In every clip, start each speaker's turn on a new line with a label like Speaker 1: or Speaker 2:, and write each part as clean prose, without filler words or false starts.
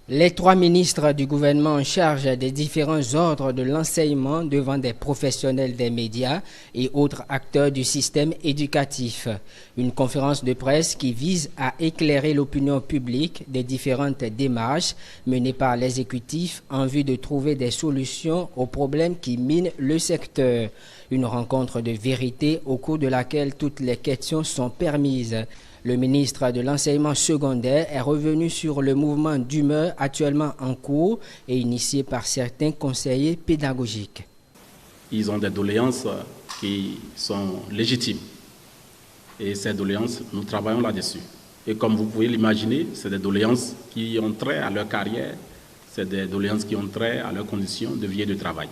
Speaker 1: Les trois ministres du gouvernement en charge des différents ordres de l'enseignement devant des professionnels des médias et autres acteurs du système éducatif. Une conférence de presse qui vise à éclairer l'opinion publique des différentes démarches menées par l'exécutif en vue de trouver des solutions aux problèmes qui minent le secteur. Une rencontre de vérité au cours de laquelle toutes les questions sont permises. Le ministre de l'enseignement secondaire est revenu sur le mouvement d'humeur actuellement en cours et initié par certains conseillers pédagogiques.
Speaker 2: Ils ont des doléances qui sont légitimes et ces doléances, nous travaillons là-dessus. Et comme vous pouvez l'imaginer, c'est des doléances qui ont trait à leur carrière, c'est des doléances qui ont trait à leurs conditions de vie et de travail.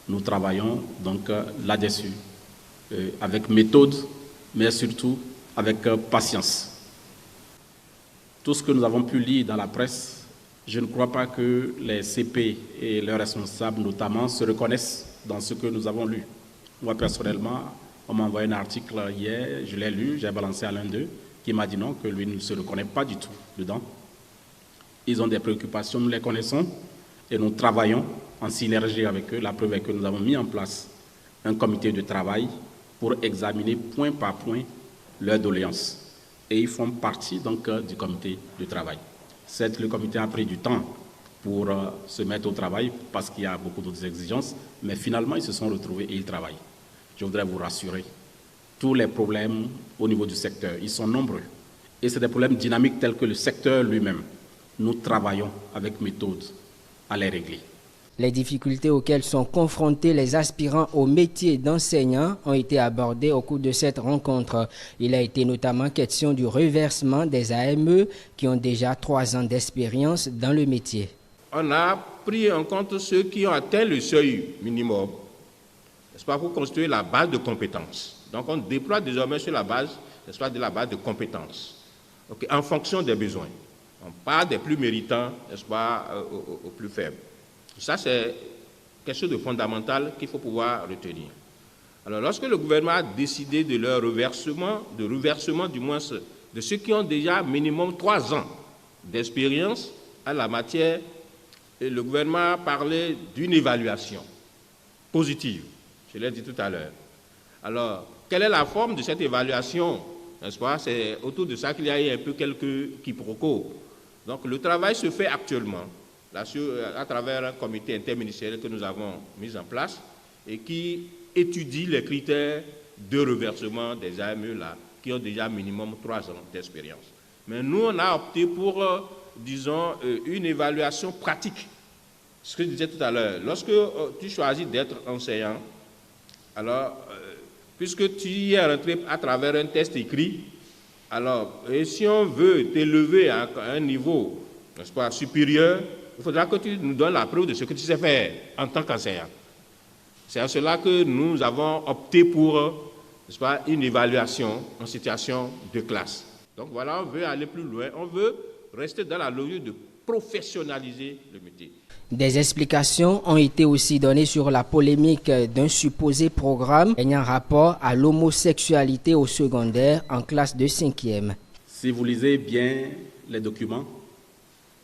Speaker 2: Nous travaillons donc là-dessus avec méthode, mais surtout avec patience. Tout ce que nous avons pu lire dans la presse, je ne crois pas que les CP et leurs responsables notamment se reconnaissent dans ce que nous avons lu. Moi personnellement, on m'a envoyé un article hier, je l'ai lu, j'ai balancé à l'un d'eux, qui m'a dit non, que lui ne se reconnaît pas du tout dedans. Ils ont des préoccupations, nous les connaissons et nous travaillons en synergie avec eux. La preuve est que nous avons mis en place un comité de travail pour examiner point par point leurs doléances. Et ils font partie donc du comité de travail. Certes, le comité a pris du temps pour se mettre au travail parce qu'il y a beaucoup d'autres exigences, mais finalement, ils se sont retrouvés et ils travaillent. Je voudrais vous rassurer, tous les problèmes au niveau du secteur, ils sont nombreux. Et c'est des problèmes dynamiques tels que le secteur lui-même. Nous travaillons avec méthode à les régler.
Speaker 1: Les difficultés auxquelles sont confrontés les aspirants au métier d'enseignant ont été abordées au cours de cette rencontre. Il a été notamment question du reversement des AME qui ont déjà 3 ans d'expérience dans le métier.
Speaker 3: On a pris en compte ceux qui ont atteint le seuil minimum, n'est-ce pas, pour construire la base de compétences. Donc on déploie désormais sur la base, n'est-ce pas, de la base de compétences, okay, en fonction des besoins. On part des plus méritants, n'est-ce pas, aux plus faibles. Ça, c'est quelque chose de fondamental qu'il faut pouvoir retenir. Alors, lorsque le gouvernement a décidé de leur reversement du moins de ceux qui ont déjà minimum 3 ans d'expérience à la matière, le gouvernement a parlé d'une évaluation positive, je l'ai dit tout à l'heure. Alors, quelle est la forme de cette évaluation, n'est-ce pas? C'est autour de ça qu'il y a eu un peu quelques quiproquos. Donc, le travail se fait actuellement à travers un comité interministériel que nous avons mis en place et qui étudie les critères de reversement des AME là, qui ont déjà minimum 3 ans d'expérience. Mais nous, on a opté pour, disons, une évaluation pratique. Ce que je disais tout à l'heure, lorsque tu choisis d'être enseignant, alors, puisque tu y es rentré à travers un test écrit, alors, et si on veut t'élever à un niveau, n'est-ce pas, supérieur, il faudra que tu nous donnes la preuve de ce que tu sais faire en tant qu'enseignant. C'est à cela que nous avons opté pour, n'est-ce pas, une évaluation en situation de classe. Donc voilà, on veut aller plus loin, on veut rester dans la logique de professionnaliser le métier.
Speaker 1: Des explications ont été aussi données sur la polémique d'un supposé programme ayant rapport à l'homosexualité au secondaire en classe de 5e.
Speaker 2: Si vous lisez bien les documents,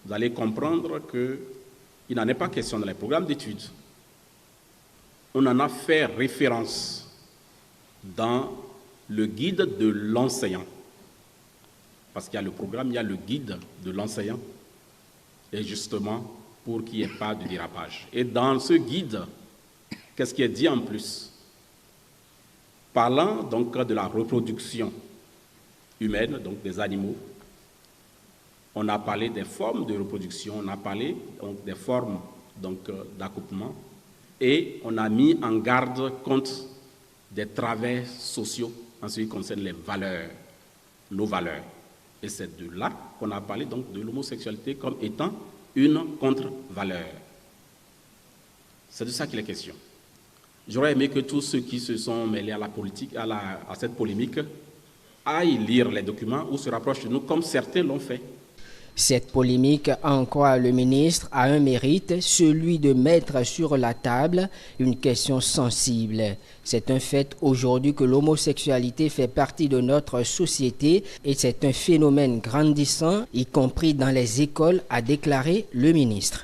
Speaker 2: vous allez comprendre qu'il n'en est pas question dans les programmes d'études. On en a fait référence dans le guide de l'enseignant. Parce qu'il y a le programme, il y a le guide de l'enseignant. Et justement, pour qu'il n'y ait pas de dérapage. Et dans ce guide, qu'est-ce qui est dit en plus? Parlant donc de la reproduction humaine, donc des animaux, on a parlé des formes de reproduction, on a parlé donc des formes d'accouplement et on a mis en garde contre des travers sociaux en ce qui concerne les valeurs, nos valeurs. Et c'est de là qu'on a parlé donc de l'homosexualité comme étant une contre-valeur. C'est de ça qu'il est question. J'aurais aimé que tous ceux qui se sont mêlés à la politique, à cette polémique, aillent lire les documents ou se rapprochent de nous comme certains l'ont fait.
Speaker 1: Cette polémique, en croire le ministre, a un mérite, celui de mettre sur la table une question sensible. C'est un fait aujourd'hui que l'homosexualité fait partie de notre société et c'est un phénomène grandissant, y compris dans les écoles, a déclaré le ministre.